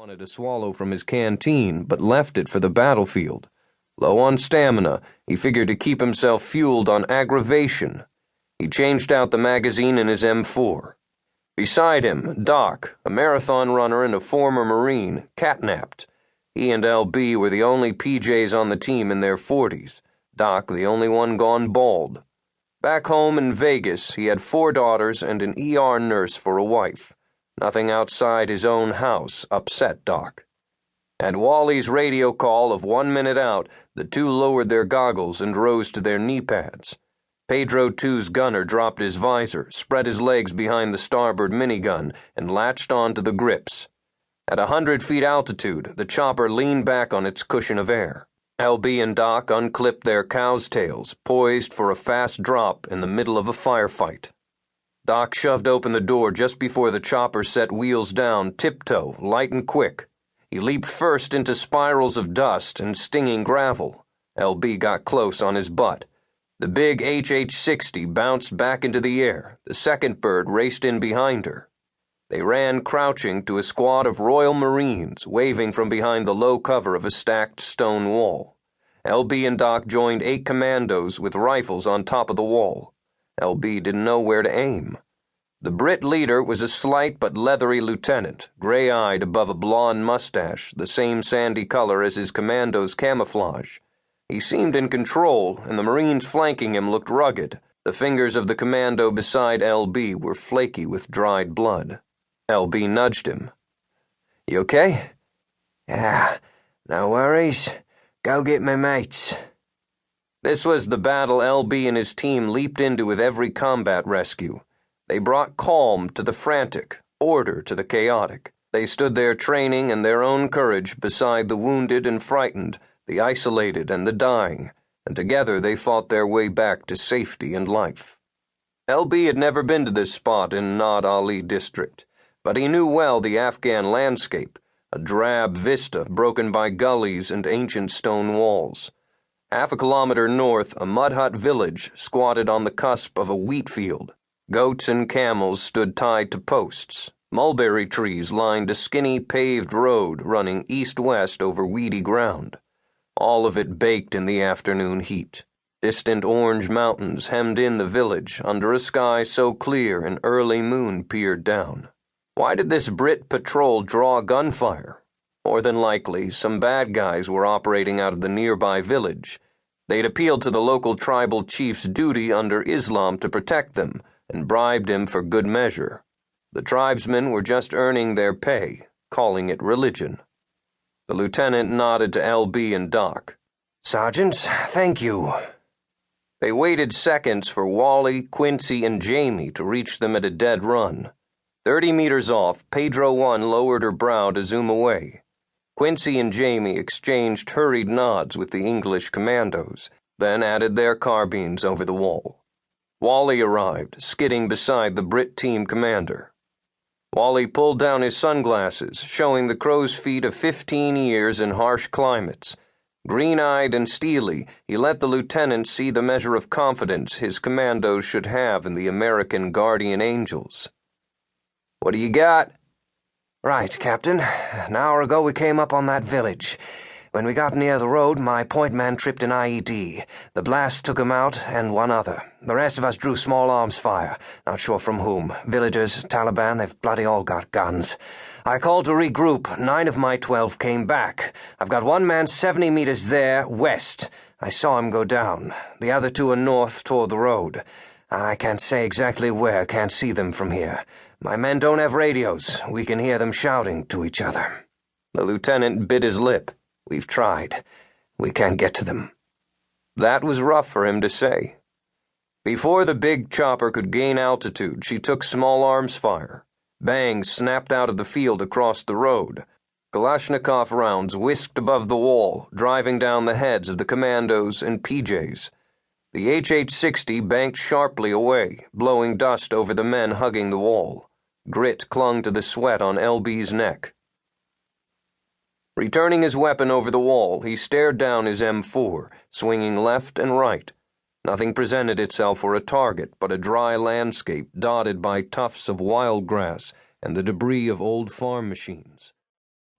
wanted a swallow from his canteen, but left it for the battlefield. Low on stamina, he figured to keep himself fueled on aggravation. He changed out the magazine in his M4. Beside him, Doc, a marathon runner and a former Marine, catnapped. He and LB were the only PJs on the team in their 40s, Doc the only one gone bald. Back home in Vegas, he had 4 daughters and an ER nurse for a wife. Nothing outside his own house upset Doc. At Wally's radio call of 1 minute out, the two lowered their goggles and rose to their knee pads. Pedro II's gunner dropped his visor, spread his legs behind the starboard minigun, and latched onto the grips. At 100 feet altitude, the chopper leaned back on its cushion of air. LB and Doc unclipped their cow's tails, poised for a fast drop in the middle of a firefight. Doc shoved open the door just before the chopper set wheels down, tiptoe, light and quick. He leaped first into spirals of dust and stinging gravel. LB got close on his butt. The big HH-60 bounced back into the air. The second bird raced in behind her. They ran crouching to a squad of Royal Marines waving from behind the low cover of a stacked stone wall. LB and Doc joined 8 commandos with rifles on top of the wall. LB didn't know where to aim. The Brit leader was a slight but leathery lieutenant, gray-eyed above a blonde mustache, the same sandy color as his commando's camouflage. He seemed in control, and the Marines flanking him looked rugged. The fingers of the commando beside LB were flaky with dried blood. LB nudged him. "You okay?" "Yeah, no worries. Go get my mates." This was the battle LB and his team leaped into with every combat rescue. They brought calm to the frantic, order to the chaotic. They stood their training and their own courage beside the wounded and frightened, the isolated and the dying, and together they fought their way back to safety and life. LB had never been to this spot in Nad Ali district, but he knew well the Afghan landscape, a drab vista broken by gullies and ancient stone walls. Half a kilometer north, a mud hut village squatted on the cusp of a wheat field. Goats and camels stood tied to posts. Mulberry trees lined a skinny paved road running east-west over weedy ground. All of it baked in the afternoon heat. Distant orange mountains hemmed in the village under a sky so clear an early moon peered down. Why did this Brit patrol draw gunfire? More than likely, some bad guys were operating out of the nearby village. They'd appealed to the local tribal chief's duty under Islam to protect them, and bribed him for good measure. The tribesmen were just earning their pay, calling it religion. The lieutenant nodded to LB and Doc. "Sergeants, thank you." They waited seconds for Wally, Quincy, and Jamie to reach them at a dead run. 30 meters off, Pedro 1 lowered her brow to zoom away. Quincy and Jamie exchanged hurried nods with the English commandos, then added their carbines over the wall. Wally arrived, skidding beside the Brit team commander. Wally pulled down his sunglasses, showing the crow's feet of 15 years in harsh climates. Green-eyed and steely, he let the lieutenant see the measure of confidence his commandos should have in the American guardian angels. "What do you got?" "Right, Captain. An hour ago we came up on that village. When we got near the road, my point man tripped an IED. The blast took him out and one other. The rest of us drew small arms fire. Not sure from whom. Villagers, Taliban, they've bloody all got guns. I called to regroup. 9 of my 12 came back. I've got one man 70 meters there, west. I saw him go down. The other 2 are north toward the road. I can't say exactly where, can't see them from here. My men don't have radios. We can hear them shouting to each other." The lieutenant bit his lip. "We've tried. We can't get to them." That was rough for him to say. Before the big chopper could gain altitude, she took small arms fire. Bangs snapped out of the field across the road. Kalashnikov rounds whisked above the wall, driving down the heads of the commandos and PJs. The HH-60 banked sharply away, blowing dust over the men hugging the wall. Grit clung to the sweat on LB's neck. Returning his weapon over the wall, he stared down his M4, swinging left and right. Nothing presented itself for a target but a dry landscape dotted by tufts of wild grass and the debris of old farm machines.